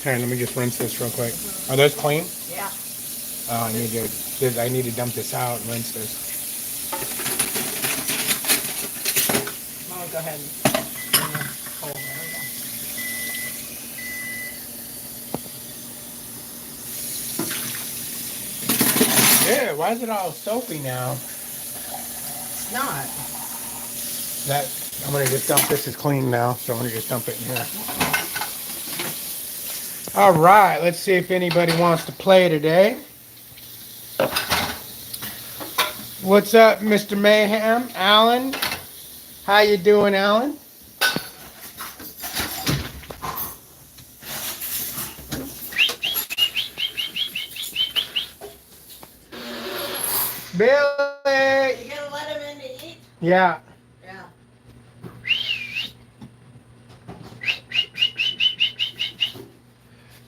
Here, let me just rinse this real quick. Are those clean? Yeah. Oh, I need to dump this out and rinse this. I'll go ahead and hold there we go. Yeah, why is it all soapy now? It's not. I'm gonna just dump this is clean now, so I'm gonna just dump it in here. All right, let's see if anybody wants to play today. What's up, Mr. Mayhem? Alan? How you doing, Alan? Billy! You gonna let him in to eat? Yeah. Yeah.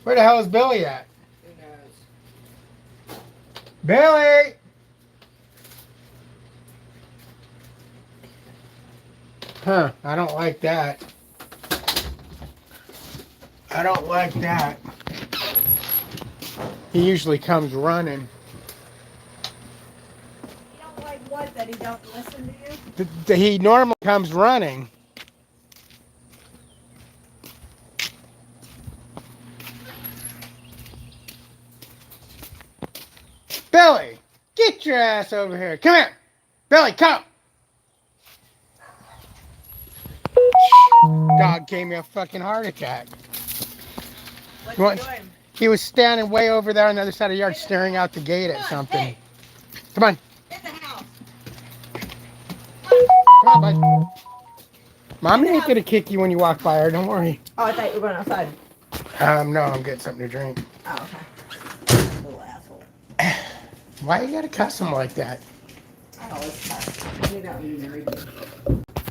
Where the hell is Billy at? Who knows? Billy! Huh, I don't like that. I don't like that. He usually comes running. You don't like what? That he don't listen to you? He normally comes running. Billy, get your ass over here. Come here. Billy, come. Dog gave me a fucking heart attack. What's he doing? He was standing way over there on the other side of the yard staring out the gate at something. Hey, Come on. in the house. Come on, bud. Mommy ain't gonna kick you when you walk by her, don't worry. Oh, I thought you were going outside. No, I'm getting something to drink. Oh, okay. Little asshole. Why you gotta cuss him like that? I always cuss. You know you married me.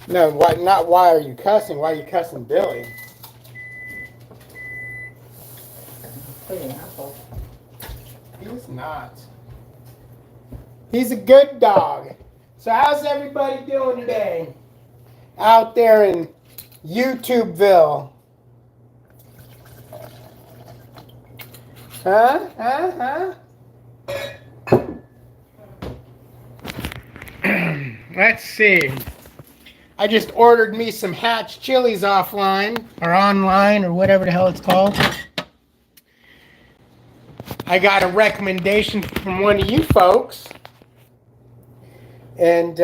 No, why, not why are you cussing? Why are you cussing Billy? Pretty asshole. He's not. He's a good dog. So how's everybody doing today? Out there in YouTubeville. Huh? Let's see. I just ordered me some Hatch chilies offline or online or whatever the hell it's called. I got a recommendation from one of you folks and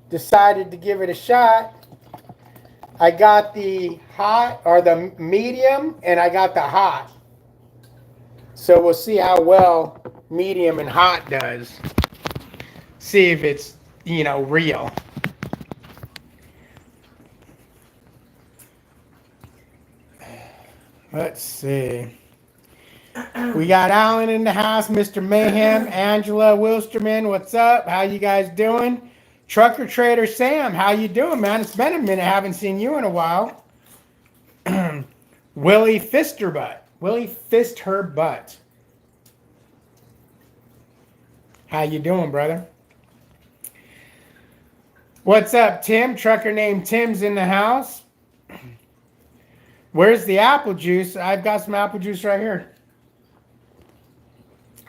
decided to give it a shot. I got the hot or the medium and I got the hot. So we'll see how well medium and hot does. See if it's, real. Let's see. We got Alan in the house, Mr. Mayhem, Angela Wilsterman, what's up? How you guys doing? Trucker Trader Sam, how you doing, man? It's been a minute, haven't seen you in a while. Willie Fisterbutt. Willie Fist Her Butt. How you doing, brother? What's up, Tim? Trucker named Tim's in the house. Where's the apple juice? I've got some apple juice right here.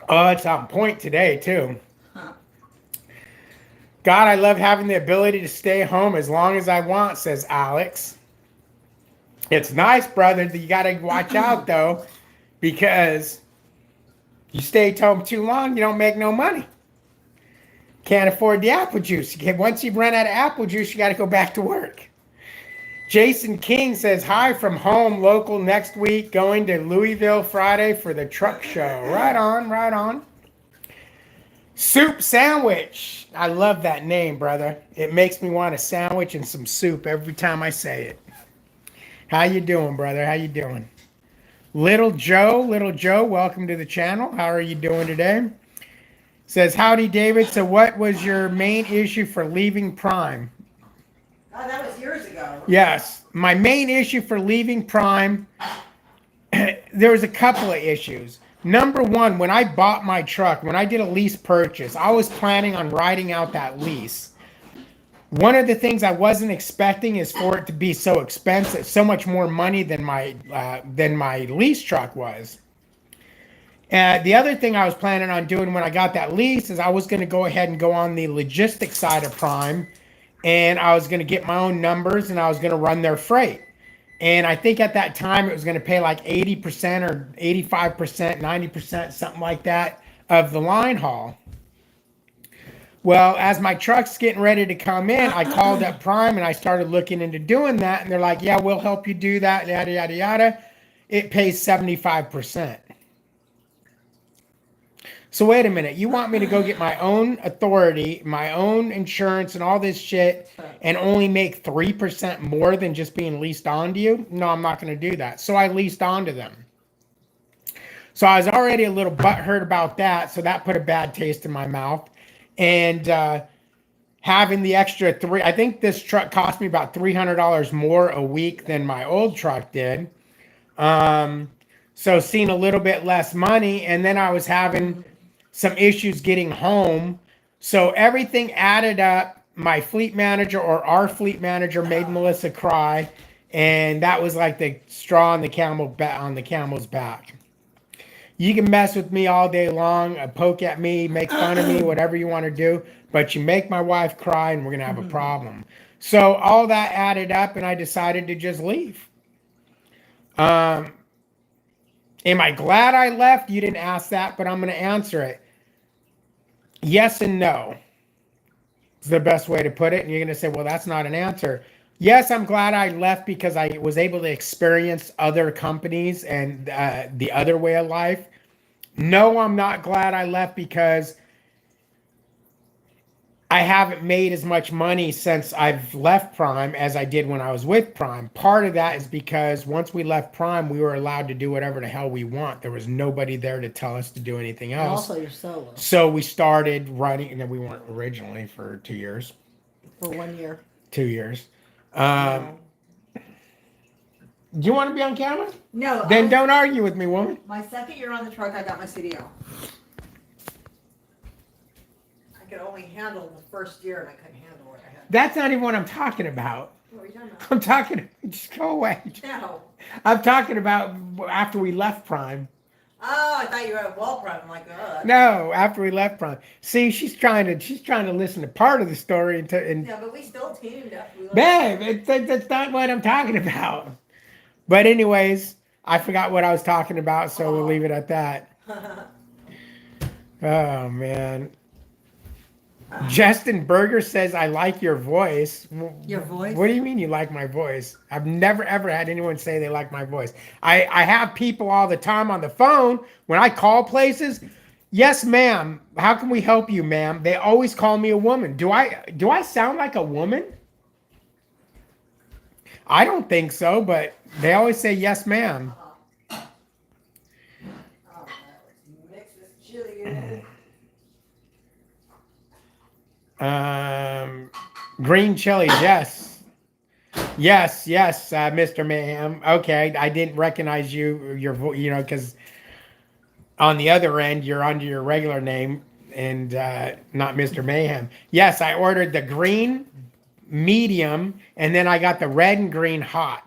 Oh, it's on point today, too. Huh. God, I love having the ability to stay home as long as I want, says Alex. It's nice, brother, that you got to watch out, though, because you stay home too long, you don't make no money. Can't afford the apple juice. Once you run out of apple juice, you got to go back to work. Jason King says, hi from home, local next week, going to Louisville Friday for the truck show. Right on, right on. Soup Sandwich. I love that name, brother. It makes me want a sandwich and some soup every time I say it. How you doing, brother? How you doing? Little Joe, welcome to the channel. How are you doing today? Says, howdy, David. So what was your main issue for leaving Prime? Oh, that was years ago. Yes. My main issue for leaving Prime, there was a couple of issues. Number one, when I bought my truck, when I did a lease purchase, I was planning on riding out that lease. One of the things I wasn't expecting is for it to be so expensive, so much more money than my lease truck was. The other thing I was planning on doing when I got that lease is I was going to go ahead and go on the logistics side of Prime, and I was going to get my own numbers and I was going to run their freight. And I think at that time it was going to pay like 80% or 85%, 90%, something like that of the line haul. Well, as my truck's getting ready to come in, I called up Prime and I started looking into doing that. And they're like, yeah, we'll help you do that, yada, yada, yada. It pays 75%. So wait a minute. You want me to go get my own authority, my own insurance and all this shit and only make 3% more than just being leased onto you? No, I'm not going to do that. So I leased onto them. So I was already a little butthurt about that. So that put a bad taste in my mouth. And having the extra I think this truck cost me about $300 more a week than my old truck did. So seeing a little bit less money. And then I was having some issues getting home. So everything added up. My fleet manager or our fleet manager made Melissa cry. And that was like the straw on the camel's back. You can mess with me all day long, poke at me, make fun of me, whatever you want to do. But you make my wife cry and we're going to have a problem. So all that added up and I decided to just leave. Am I glad I left? You didn't ask that, but I'm going to answer it. Yes and no. It's the best way to put it. And you're going to say, well, that's not an answer. Yes, I'm glad I left because I was able to experience other companies and the other way of life. No, I'm not glad I left because I haven't made as much money since I've left Prime as I did when I was with Prime. Part of that is because once we left Prime, we were allowed to do whatever the hell we want. There was nobody there to tell us to do anything else. And also, you're solo. So we started running, and then we weren't originally for 2 years. For 1 year. 2 years. Do you want to be on camera? No. Then don't argue with me, woman. My second year on the truck, I got my CDL. I could only handle the first year, and I couldn't handle what I had. That's not even what I'm talking about. What are you talking about? I'm talking. Just go away. No. I'm talking about after we left Prime. Oh, I thought you were at Wall Prime. I'm like, No, after we left Prime. See, she's trying to listen to part of the story and Yeah, but we still teamed after we left. babe, that's not what I'm talking about. But anyways, I forgot what I was talking about, so we'll leave it at that. Oh man. Justin Berger says, I like your voice. Your voice? What do you mean you like my voice? I've never, ever had anyone say they like my voice. I have people all the time on the phone when I call places. Yes, ma'am. How can we help you, ma'am? They always call me a woman. Do I sound like a woman? I don't think so, but they always say yes, ma'am. Mix this chili in. Green chilies, yes. Yes, Mr. Mayhem. Okay, I didn't recognize your voice, because on the other end, you're under your regular name and not Mr. Mayhem. Yes, I ordered the green, medium, and then I got the red and green hot.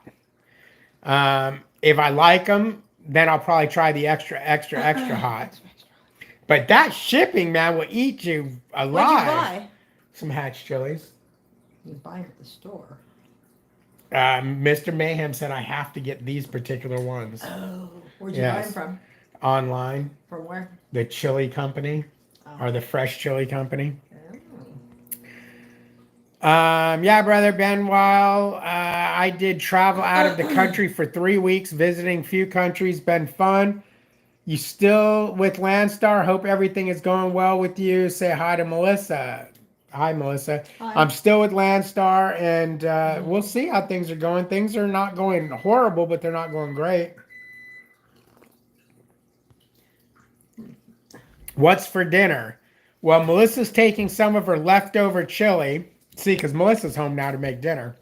If I like them, then I'll probably try the extra hot. But that shipping, man, will eat you alive. What'd you buy? Some Hatch chilies. You buy it at the store. Mr. Mayhem said I have to get these particular ones. Oh, where'd you buy them from? Online. From where? The chili company, or the fresh chili company. Yeah, brother Ben. While I did travel out of the country for 3 weeks, visiting few countries, been fun. You still with Landstar? Hope everything is going well with you. Say hi to Melissa. Hi, Melissa. Hi. I'm still with Landstar, and we'll see how things are going. Things are not going horrible, but they're not going great. What's for dinner? Well, Melissa's taking some of her leftover chili. See, because Melissa's home now to make dinner.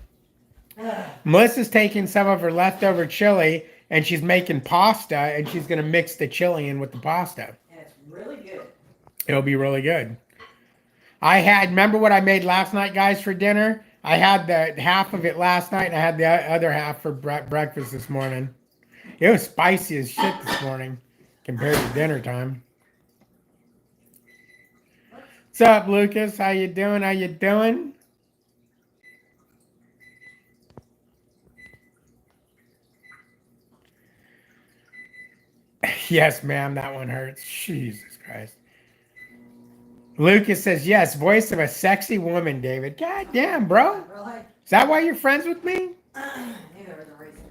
Melissa's taking some of her leftover chili, and she's making pasta, and she's going to mix the chili in with the pasta. And it's really good. It'll be really good. I had, remember what I made last night, guys, for dinner? I had the half of it last night, and I had the other half for breakfast this morning. It was spicy as shit this morning compared to dinner time. What's up, Lucas? How you doing? How you doing? Yes, ma'am, that one hurts. Jesus Christ. Lucas says, yes, voice of a sexy woman, David. God damn, bro. Really? Is that why you're friends with me? Neither the reason.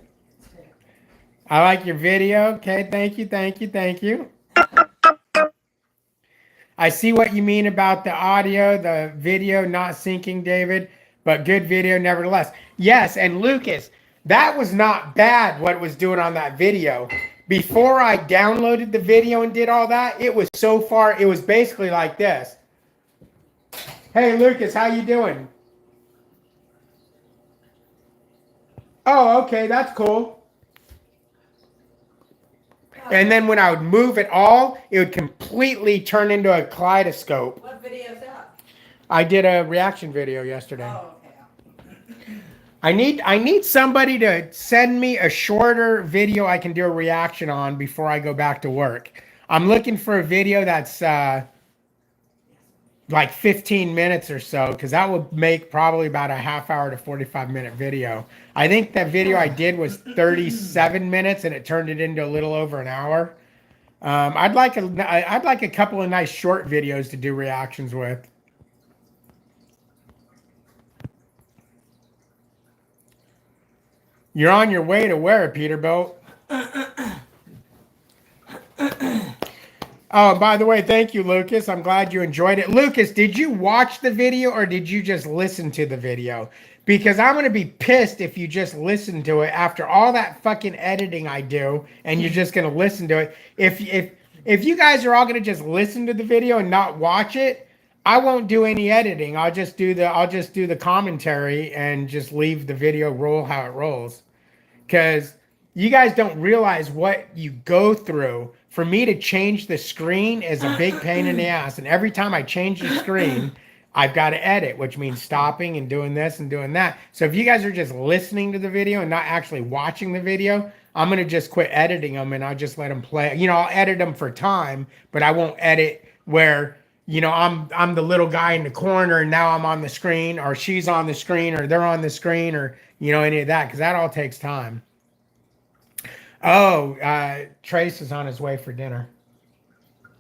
I like your video. Okay, thank you, thank you, thank you. I see what you mean about the audio, the video not syncing, David, but good video nevertheless. Yes, and Lucas, that was not bad what it was doing on that video. Before I downloaded the video and did all that, it was so far, it was basically like this. Hey, Lucas, how you doing? Oh, okay, that's cool. And then when I would move it all, it would completely turn into a kaleidoscope. What video is that? I did a reaction video yesterday. Oh, okay. I need somebody to send me a shorter video I can do a reaction on before I go back to work. I'm looking for a video that's like 15 minutes or so, because that would make probably about a half hour to 45-minute video. I think that video I did was 37 minutes and it turned it into a little over an hour. I'd like a couple of nice short videos to do reactions with. You're on your way to where, Peterbilt? Oh, and by the way, thank you, Lucas. I'm glad you enjoyed it. Lucas, did you watch the video or did you just listen to the video? Because I'm going to be pissed if you just listen to it after all that fucking editing I do and you're just going to listen to it. If you guys are all going to just listen to the video and not watch it, I won't do any editing. I'll just do the commentary and just leave the video roll how it rolls. Because you guys don't realize what you go through. For me to change the screen is a big pain in the ass. And every time I change the screen, I've got to edit, which means stopping and doing this and doing that. So if you guys are just listening to the video and not actually watching the video, I'm going to just quit editing them and I'll just let them play. You know, I'll edit them for time, but I won't edit where, you know, I'm the little guy in the corner and now I'm on the screen, or she's on the screen, or they're on the screen, or, you know, any of that, because that all takes time. Oh, Trace is on his way for dinner.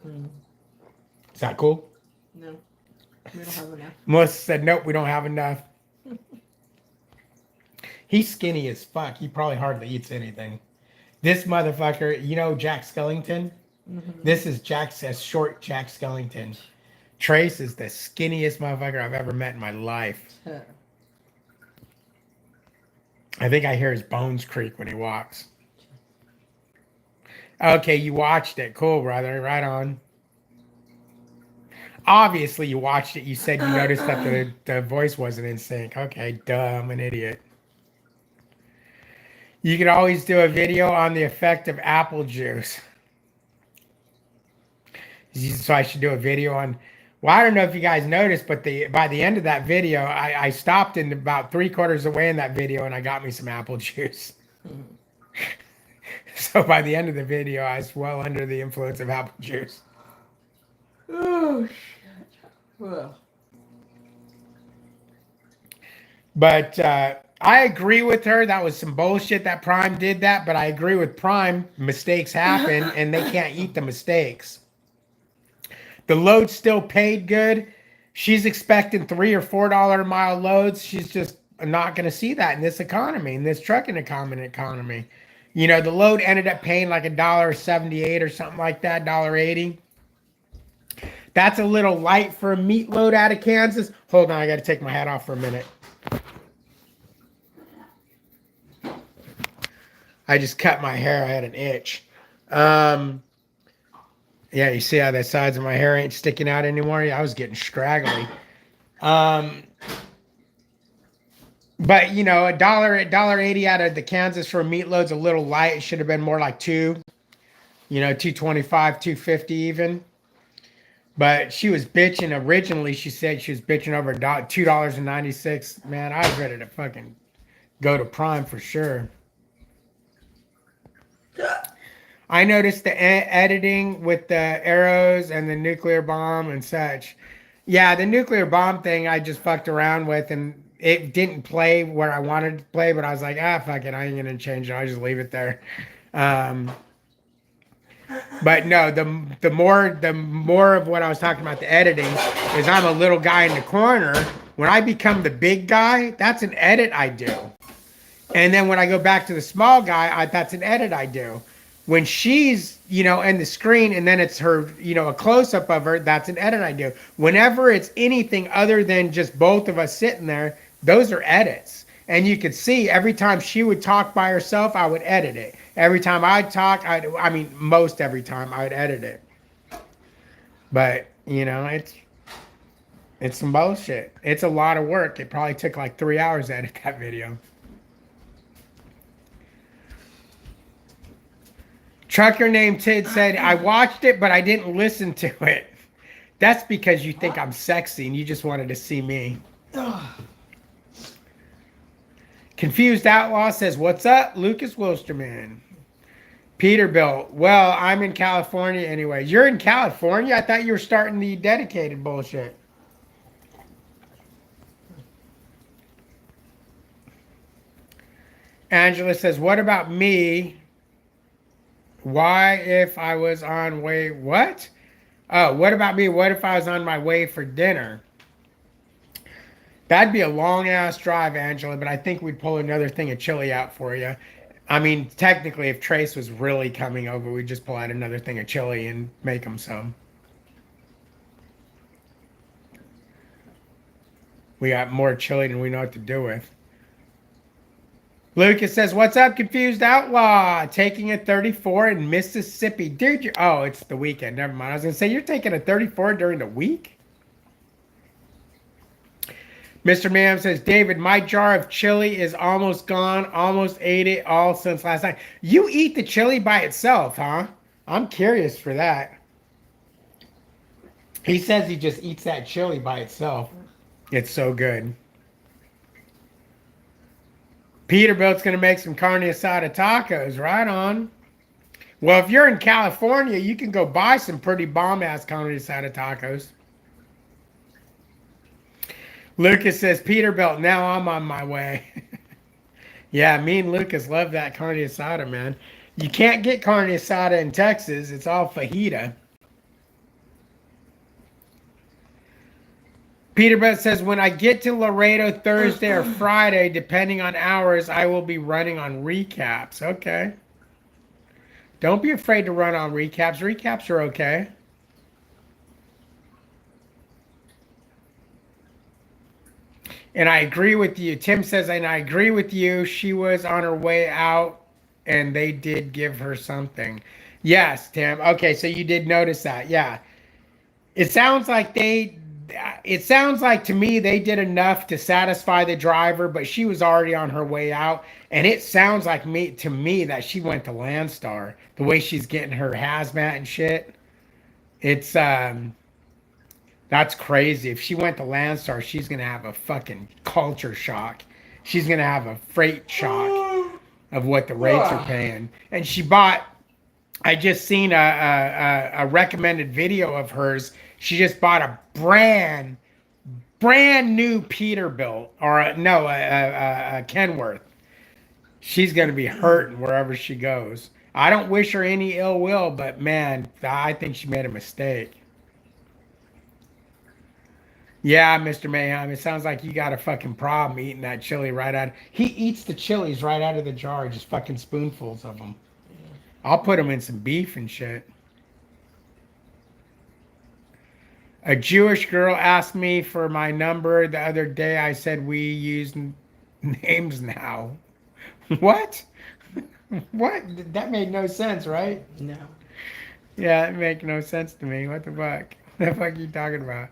Is that cool? No, we don't have enough. Melissa said, nope, we don't have enough. He's skinny as fuck. He probably hardly eats anything. This motherfucker, you know Jack Skellington? Mm-hmm. This is short Jack Skellington. Trace is the skinniest motherfucker I've ever met in my life. I think I hear his bones creak when he walks. Okay, you watched it. Cool, brother. Right on. Obviously, you watched it. You said you noticed that the voice wasn't in sync. Okay, duh, I'm an idiot. You could always do a video on the effect of apple juice. So I should do a video on... Well, I don't know if you guys noticed, but by the end of that video, I stopped in about 3/4 away in that video and I got me some apple juice. So by the end of the video, I was well under the influence of apple juice. Oh, shit. Well. But I agree with her. That was some bullshit that Prime did that. But I agree with Prime. Mistakes happen and they can't eat the mistakes. The load still paid good. She's expecting $3 or $4 a mile loads. She's just not going to see that in this economy, in this trucking economy. You know, the load ended up paying like $1.78 or something like that, $1.80. That's a little light for a meat load out of Kansas. Hold on, I got to take my hat off for a minute. I just cut my hair. I had an itch. Yeah, you see how the sides of my hair ain't sticking out anymore? Yeah, I was getting scraggly. But, you know, $1.80 out of the Kansas for a meat load's a little light. It should have been more like $2, you know, $2.25, $2.50 even. But she was bitching originally. She said she was bitching over $2.96. Man, I was ready to fucking go to Prime for sure. I noticed the editing with the arrows and the nuclear bomb and such. Yeah, the nuclear bomb thing I just fucked around with and it didn't play where I wanted to play, but I was like, fuck it, I ain't gonna change it. I'll just leave it there. But no, the more of what I was talking about the editing is I'm a little guy in the corner. When I become the big guy, that's an edit I do. And then when I go back to the small guy, that's an edit I do. When she's, in the screen and then it's her, a close up of her, that's an edit I do. Whenever it's anything other than just both of us sitting there, those are edits. And you could see every time she would talk by herself, I would edit it. Every time I'd talk, most every time I'd edit it. But, it's some bullshit. It's a lot of work. It probably took like 3 hours to edit that video. Trucker named Tid said, I watched it, but I didn't listen to it. That's because you think I'm sexy and you just wanted to see me. Confused Outlaw says, what's up, Lucas Wilsterman? Peterbilt, well, I'm in California anyway. You're in California? I thought you were starting the dedicated bullshit. Angela says, what about me? Why if I was on way, what? Oh, what about me? What if I was on my way for dinner? That'd be a long ass drive, Angela, but I think we'd pull another thing of chili out for you. I mean, technically, if Trace was really coming over, we'd just pull out another thing of chili and make him some. We got more chili than we know what to do with. Lucas says, what's up, Confused Outlaw? Taking a 34 in Mississippi. Dude, oh, it's the weekend. Never mind. I was going to say, you're taking a 34 during the week? Mr. Ma'am says, David, my jar of chili is almost gone. Almost ate it all since last night. You eat the chili by itself, huh? I'm curious for that. He says he just eats that chili by itself. It's so good. Peterbilt's going to make some carne asada tacos. Right on. Well, if you're in California, you can go buy some pretty bomb-ass carne asada tacos. Lucas says, Peterbilt, now I'm on my way. Yeah, me and Lucas love that carne asada, man. You can't get carne asada in Texas. It's all fajita. Peterbilt says, when I get to Laredo Thursday or Friday, depending on hours, I will be running on recaps. Okay. Don't be afraid to run on recaps. Recaps are okay. And I agree with you. Tim says, and I agree with you. She was on her way out and they did give her something. Yes, Tim. Okay, so you did notice that. Yeah. It sounds like to me they did enough to satisfy the driver, but she was already on her way out. And it sounds like to me that she went to Landstar. The way she's getting her hazmat and shit. It's that's crazy. If she went to Landstar, she's gonna have a fucking culture shock. She's gonna have a freight shock of what the rates are paying. And she bought, I just seen a recommended video of hers. She just bought a brand new Peterbilt, or a Kenworth. She's gonna be hurting wherever she goes. I don't wish her any ill will, but man, I think she made a mistake. Yeah, Mr. Mayhem, it sounds like you got a fucking problem eating that chili right out. He eats the chilies right out of the jar, just fucking spoonfuls of them. I'll put them in some beef and shit. A Jewish girl asked me for my number the other day. I said we use names now. What? What? That made no sense, right? No. Yeah, it make no sense to me. What the fuck? What the fuck are you talking about?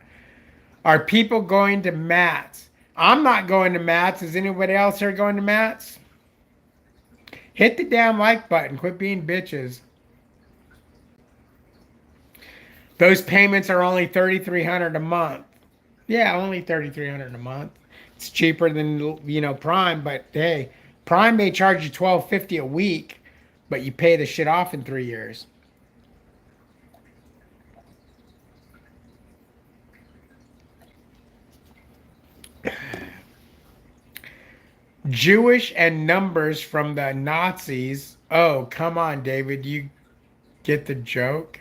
Are people going to Matt's? I'm not going to Matt's. Is anybody else here going to Matt's? Hit the damn like button. Quit being bitches. Those payments are only $3,300 a month. Yeah, only $3,300 a month. It's cheaper than Prime, but hey, Prime may charge you $12.50 a week, but you pay the shit off in 3 years. Jewish and numbers from the Nazis. Oh, come on, David. You get the joke?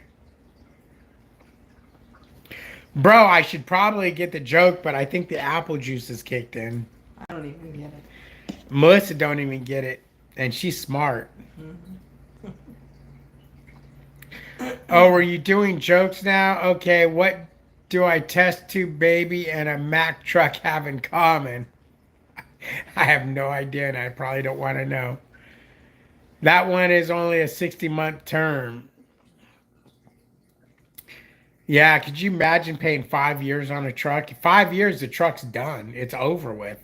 Bro, I should probably get the joke, but I think the apple juice is kicked in. I don't even get it. Melissa don't even get it, and she's smart. Oh, are you doing jokes now? Okay, what do I test tube baby and a Mack truck have in common? I have no idea, and I probably don't want to know. That one is only a 60-month term. Yeah, could you imagine paying 5 years on a truck? 5 years, the truck's done. It's over with.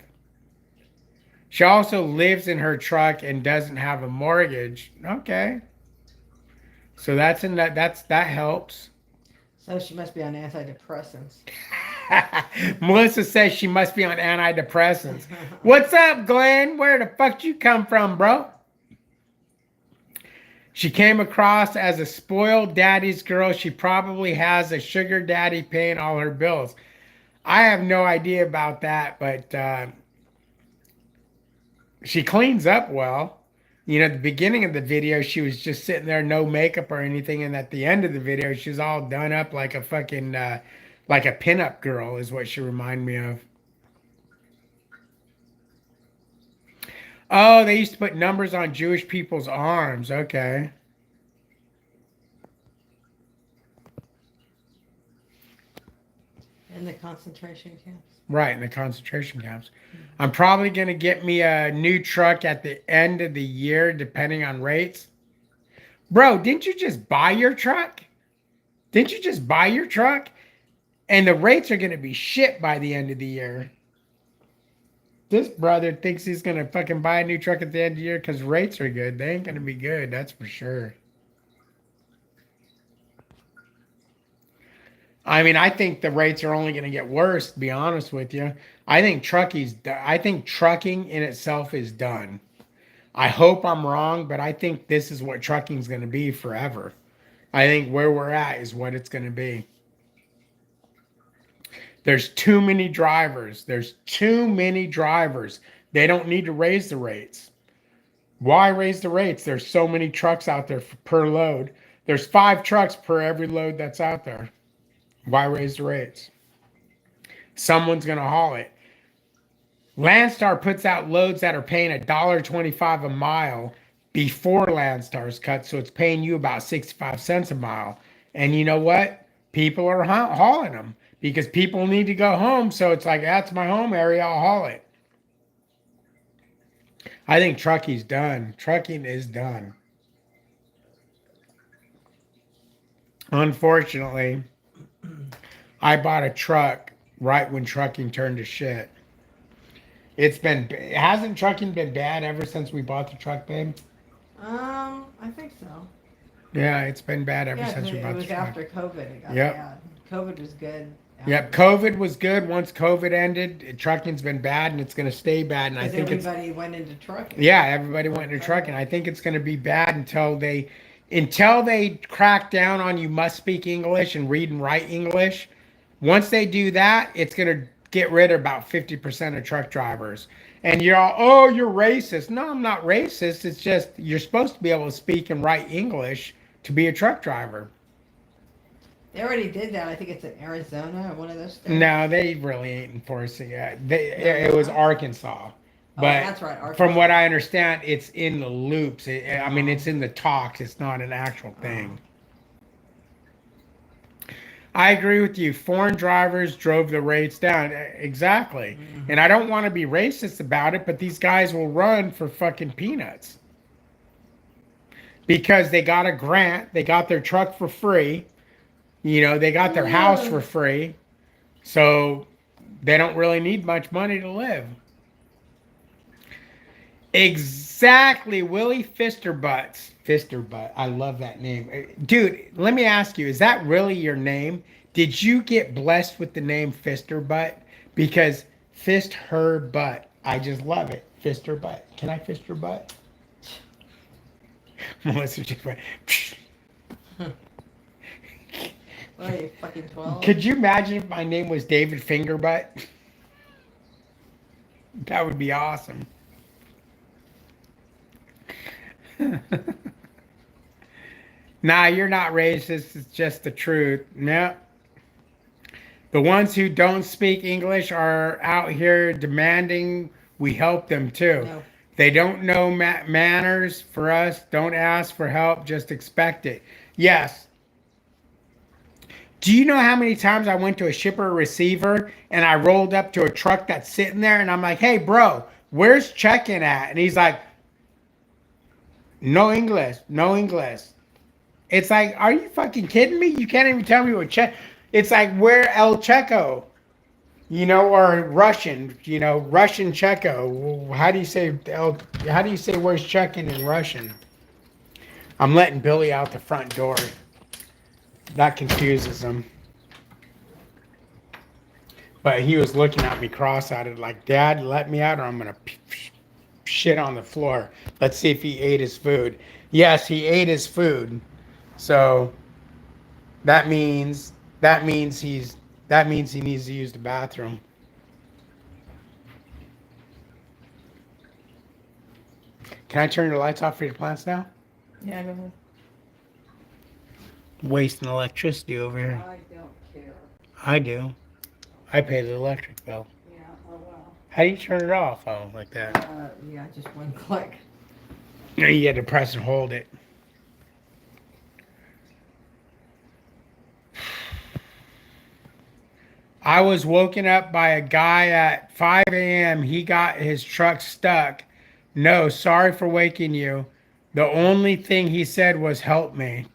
She also lives in her truck and doesn't have a mortgage. Okay. So that helps. So she must be on antidepressants. Melissa says she must be on antidepressants. What's up, Glenn? Where the fuck you come from, bro? She came across as a spoiled daddy's girl. She probably has a sugar daddy paying all her bills. I have no idea about that, but she cleans up well. At the beginning of the video, she was just sitting there, no makeup or anything. And at the end of the video, she's all done up like a fucking, like a pinup girl is what she reminded me of. Oh, they used to put numbers on Jewish people's arms. Okay. In the concentration camps. Right, in the concentration camps. I'm probably going to get me a new truck at the end of the year, depending on rates. Bro, didn't you just buy your truck? Didn't you just buy your truck? And the rates are going to be shit by the end of the year. This brother thinks he's going to fucking buy a new truck at the end of the year because rates are good. They ain't going to be good, that's for sure. I mean, I think the rates are only going to get worse, to be honest with you. I think trucking in itself is done. I hope I'm wrong, but I think this is what trucking is going to be forever. I think where we're at is what it's going to be. There's too many drivers. There's too many drivers. They don't need to raise the rates. Why raise the rates? There's so many trucks out there per load. There's 5 trucks per every load that's out there. Why raise the rates? Someone's going to haul it. Landstar puts out loads that are paying $1.25 a mile before Landstar's cut, so it's paying you about 65 cents a mile. And you know what? People are hauling them because people need to go home, so it's like, that's my home area, I'll haul it. I think trucking's done. Trucking is done. Unfortunately, I bought a truck right when trucking turned to shit. Hasn't trucking been bad ever since we bought the truck, babe? I think so. Yeah, it's been bad ever since we bought the truck. It was after COVID it got Yep. bad. COVID was good. Yep, COVID was good. Once COVID ended, trucking's been bad, and it's going to stay bad. And I think everybody went into trucking. Yeah, everybody went into trucking. I think it's going to be bad until they crack down on you must speak English and read and write English. Once they do that, it's going to get rid of about 50% of truck drivers. And you're all, oh, you're racist. No, I'm not racist. It's just you're supposed to be able to speak and write English to be a truck driver. They already did that. I think it's in Arizona or one of those states. No, they really ain't enforcing it. It was Arkansas. But that's right, Arkansas. From what I understand, it's in the loops. I mean, it's in the talks. It's not an actual thing. I agree with you. Foreign drivers drove the rates down. Exactly. Mm-hmm. And I don't want to be racist about it, but these guys will run for fucking peanuts. Because they got a grant. They got their truck for free. They got their house for free. So they don't really need much money to live. Exactly, Willie Fisterbutts. Fisterbutt. I love that name. Dude, let me ask you, is that really your name? Did you get blessed with the name Fisterbutt? Because fist her butt. I just love it. Fisterbutt. Can I fist her butt? Melissa just went. What are you, fucking 12? Could you imagine if my name was David Fingerbutt? That would be awesome. Nah, you're not racist. It's just the truth. Yeah. The ones who don't speak English are out here demanding we help them too. No. They don't know manners for us. Don't ask for help. Just expect it. Yes. Do you know how many times I went to a shipper receiver and I rolled up to a truck that's sitting there and I'm like, hey, bro, where's check-in at? And he's like, no English, no English. It's like, are you fucking kidding me? You can't even tell me what check. It's like, where El Checo? You know, or Russian, you know, Russian Checo. How do you say how do you say where's check-in in Russian? I'm letting Billy out the front door. That confuses him. But he was looking at me cross-eyed like, Dad, let me out or I'm going to shit on the floor. Let's see if he ate his food. Yes, he ate his food. So that means he needs to use the bathroom. Can I turn the lights off for your plants now? Yeah, go ahead. Wasting electricity over here. I don't care. I do. I pay the electric bill. Yeah, oh well. How do you turn it off? Oh, like that. Yeah, just one click. You had to press and hold it. I was woken up by a guy at 5 a.m. He got his truck stuck. No, sorry for waking you. The only thing he said was help me.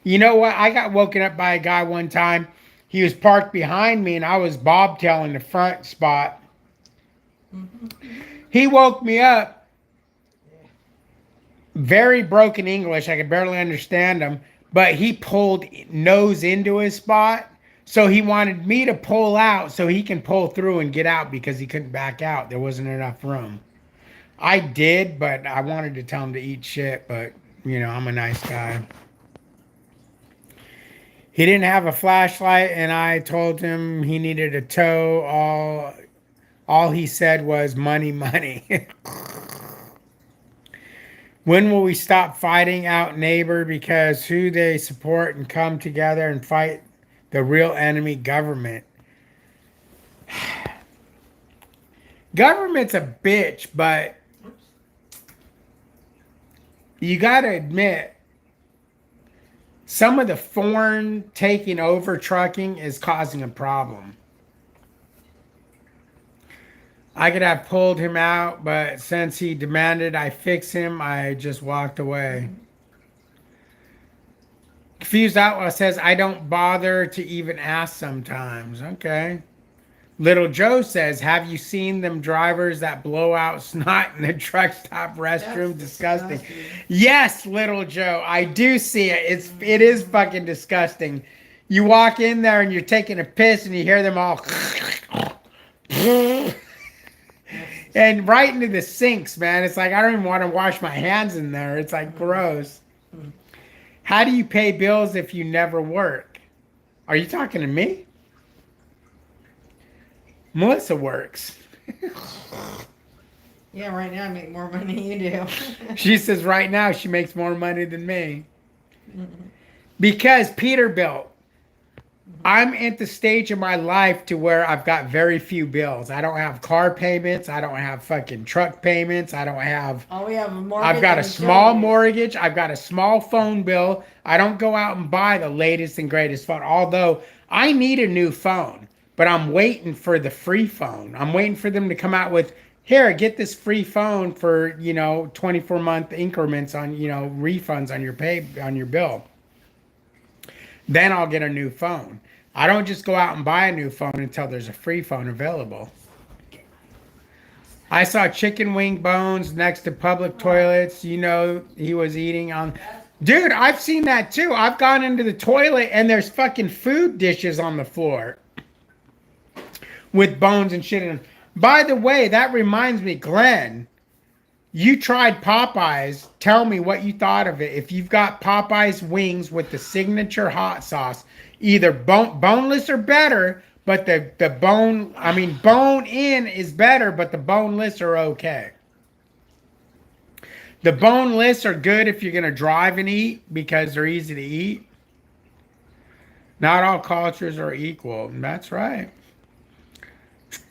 You know what? I got woken up by a guy one time. He was parked behind me and I was bobtailing the front spot. He woke me up. Very broken English. I could barely understand him. But he pulled nose into his spot. So he wanted me to pull out so he can pull through and get out because he couldn't back out. There wasn't enough room. I did, but I wanted to tell him to eat shit. But, you know, I'm a nice guy. He didn't have a flashlight, and I told him he needed a tow. All he said was money, money. When will we stop fighting out neighbor because who they support and come together and fight the real enemy, government? Government's a bitch, but you got to admit, some of the foreign taking over trucking is causing a problem. I could have pulled him out, but since he demanded I fix him, I just walked away. Confused Outlaw says, I don't bother to even ask sometimes. Okay. Little Joe says, have you seen them drivers that blow out snot in the truck stop restroom? That's Disgusting. Yes, Little Joe, I do see it. It is fucking disgusting. You walk in there and you're taking a piss and you hear them all and right into the sinks, man. It's like I don't even want to wash my hands in there. It's like gross. How do you pay bills if you never work? Are you talking to me? Melissa works. Yeah, right now I make more money than you do. She says right now she makes more money than me. Because Peterbilt, I'm at the stage of my life to where I've got very few bills. I don't have car payments. I don't have fucking truck payments. I don't have... Oh, we have a mortgage. I've got a and small utilities. mortgage. I've got a small phone bill. I don't go out and buy the latest and greatest phone. Although I need a new phone, but I'm waiting for the free phone. I'm waiting for them to come out with, here, get this free phone for, 24-month increments on, refunds on your bill. Then I'll get a new phone. I don't just go out and buy a new phone until there's a free phone available. I saw chicken wing bones next to public toilets. You know, he was eating on. Dude, I've seen that too. I've gone into the toilet and there's fucking food dishes on the floor with bones and shit in them. By the way, that reminds me, Glenn, you tried Popeyes. Tell me what you thought of it. If you've got Popeyes wings with the signature hot sauce, either boneless or better, but the bone in is better, but the boneless are okay. The boneless are good if you're going to drive and eat because they're easy to eat. Not all cultures are equal. That's right.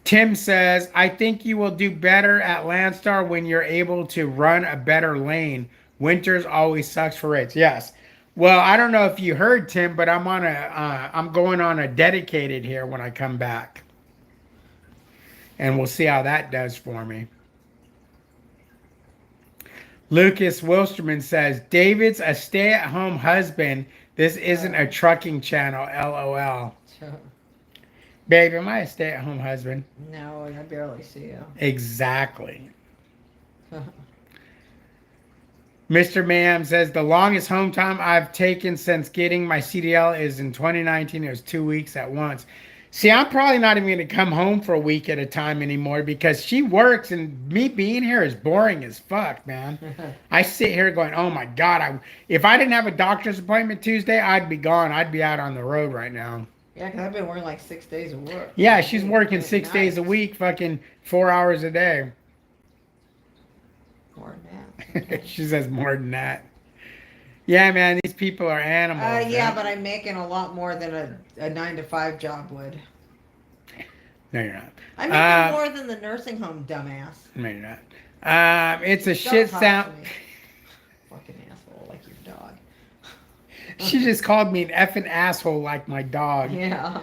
Tim says, I think you will do better at Landstar when you're able to run a better lane. Winters always sucks for rates. Yes. Well, I don't know if you heard, Tim, but I'm going on a dedicated here when I come back. And we'll see how that does for me. Lucas Wilsterman says, David's a stay-at-home husband. This isn't a trucking channel, LOL. Babe, am I a stay-at-home husband? No, I barely see you. Exactly. Mr. Ma'am says, the longest home time I've taken since getting my CDL is in 2019. It was 2 weeks at once. See, I'm probably not even going to come home for a week at a time anymore because she works and me being here is boring as fuck, man. I sit here going, oh my God, if I didn't have a doctor's appointment Tuesday, I'd be gone. I'd be out on the road right now. Yeah, because I've been working like 6 days of work. Yeah, she's working 6 days a week, fucking 4 hours a day. More than that. She says more than that. Yeah, man, these people are animals. Yeah, man. but I'm making a lot more than a 9-to-5 job would. No, you're not. I'm making more than the nursing home, dumbass. No, you're not. It's a Don't shit talk sound. to me. Fucking asshole, like your dog. She just called me an effing asshole like my dog. Yeah.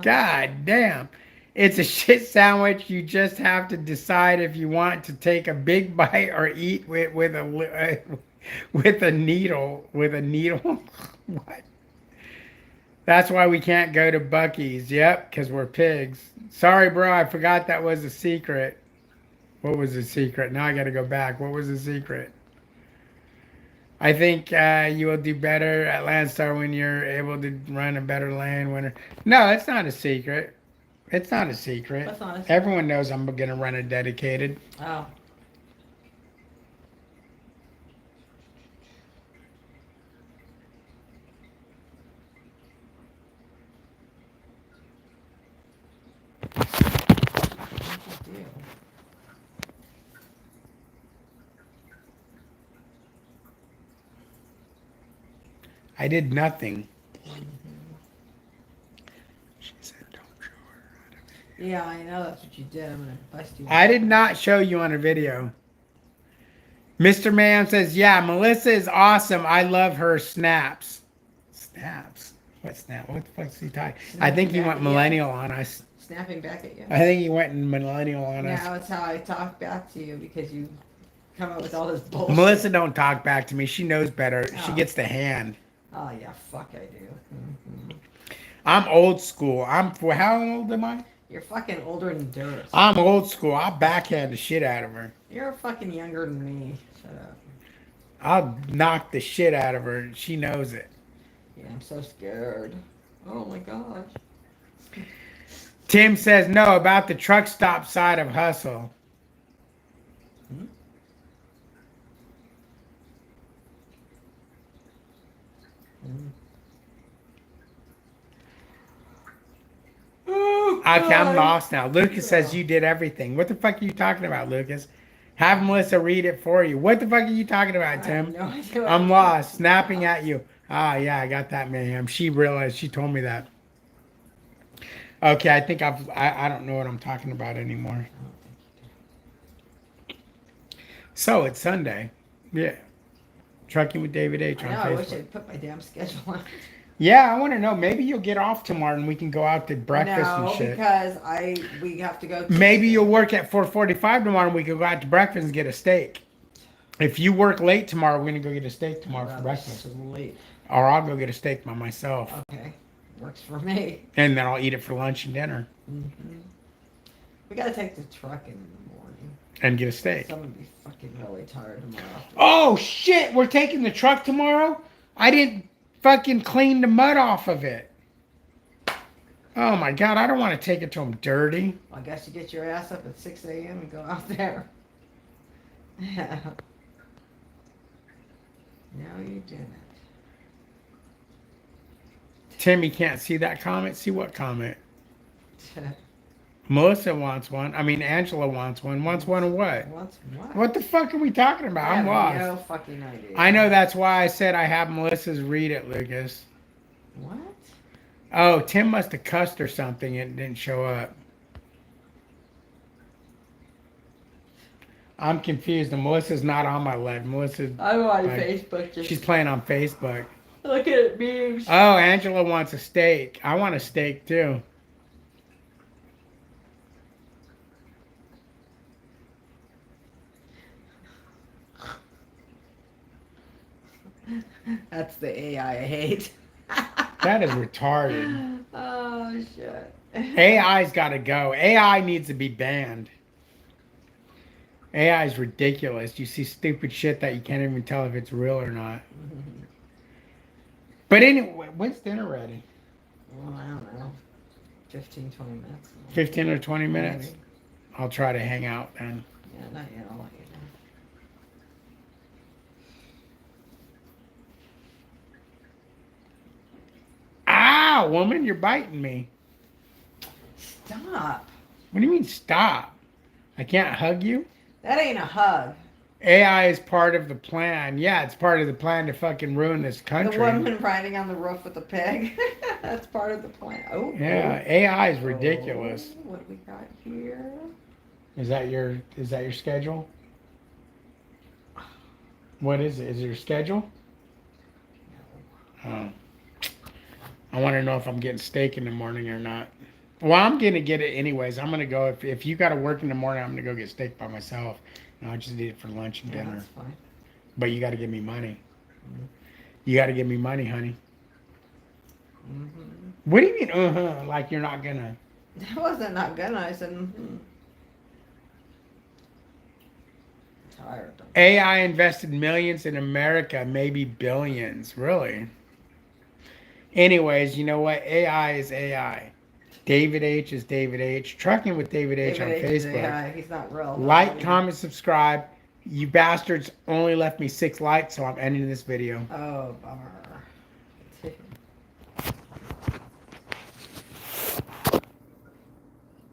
God damn. It's a shit sandwich. You just have to decide if you want to take a big bite or eat with a needle. With a needle? What? That's why we can't go to Buc-ee's. Yep, because we're pigs. Sorry, bro. I forgot that was a secret. What was the secret? Now I got to go back. What was the secret? I think you will do better at Landstar when you're able to run a better lane. No, it's not a secret. It's not a secret. That's not a secret. Everyone knows I'm going to run a dedicated. Oh. I did nothing. She said, don't show her. Yeah, I know that's what you did. I'm going to bust you. I did not show you on a video. Mr. Man says, yeah, Melissa is awesome. I love her snaps. Snaps? What snap? What the fuck's he talking? I think he went millennial on us. Snapping back at you. I think he went millennial on us. Yeah, that's how I talk back to you because you come up with all this bullshit. Melissa don't talk back to me. She knows better. She Oh. gets the hand. Oh, yeah, fuck I do. Mm-hmm. I'm old school. How old am I? You're fucking older than dirt. I'm old school. I'll backhand the shit out of her. You're fucking younger than me. Shut up. I'll knock the shit out of her. She knows it. Yeah, I'm so scared. Oh my gosh. Tim says no about the truck stop side of hustle. Hmm? Oh, Okay, I'm God. lost now. Lucas says you did everything. What the fuck are you talking about, Lucas? Have Melissa read it for you. What the fuck are you talking about, I Tim? have no idea what I'm you're lost. talking Snapping about. at you. Ah, yeah, I got that, ma'am. She realized. She told me that. Okay, I think I don't know what I'm talking about anymore. So it's Sunday. Yeah. Trucking with David H. I on know, I wish Facebook. I'd put my damn schedule on. Yeah, I want to know. Maybe you'll get off tomorrow and we can go out to breakfast No, and shit. because we have to go. Maybe you'll work at 4:45 tomorrow and we can go out to breakfast and get a steak. If you work late tomorrow, we're going to go get a steak tomorrow for breakfast. Late. Or I'll go get a steak by myself. Okay, works for me. And then I'll eat it for lunch and dinner. Mm-hmm. We gotta take the truck in the morning. And get a steak. So I'm gonna be fucking really tired tomorrow. Oh shit, we're taking the truck tomorrow? I didn't fucking clean the mud off of it. Oh my god, I don't want to take it to him dirty. Well, I guess you get your ass up at 6 a.m. and go out there. No, you didn't. Timmy can't see that comment. See what comment? Melissa wants one. I mean, Angela wants one. Wants one of what? What's what? What the fuck are we talking about? I'm I have lost. no fucking idea. I know that's why I said I have Melissa's read it, Lucas. What? Oh, Tim must have cussed or something and it didn't show up. I'm confused. And Melissa's not on my left. Melissa's. I'm on like, Facebook just She's playing on Facebook. looking at memes. Oh, Angela wants a steak. I want a steak too. That's the AI I hate. That is retarded. Oh shit. AI's got to go. AI needs to be banned. AI is ridiculous. You see stupid shit that you can't even tell if it's real or not. But anyway, when's dinner ready? Well, I don't know. 15, 20 minutes. 15 or 20 minutes? Maybe. I'll try to hang out then. Yeah, not yet. I'll let you know. Ow, woman, you're biting me. Stop. What do you mean stop? I can't hug you? That ain't a hug. AI is part of the plan. Yeah, it's part of the plan to fucking ruin this country. The woman riding on the roof with the pig. That's part of the plan. Oh. Yeah, AI is ridiculous. Oh, what do we got here? Is that your schedule? What is it? Is it your schedule? Oh. I want to know if I'm getting steak in the morning or not. Well, I'm going to get it anyways. I'm going to go. If you got to work in the morning, I'm going to go get steak by myself. And I'll just eat it for lunch and Yeah, dinner. that's fine. But you got to give me money. Mm-hmm. You got to give me money, honey. Mm-hmm. What do you mean, like you're not going to? That wasn't not gonna. I said, mm-hmm. Tired. AI invested millions in America, maybe billions. Really? Anyways, you know what? AI is AI. David H is David H. Trucking with David H on David H is Facebook. AI. He's not real. Like, comment, subscribe. You bastards only left me 6 likes, so I'm ending this video. Oh, bummer.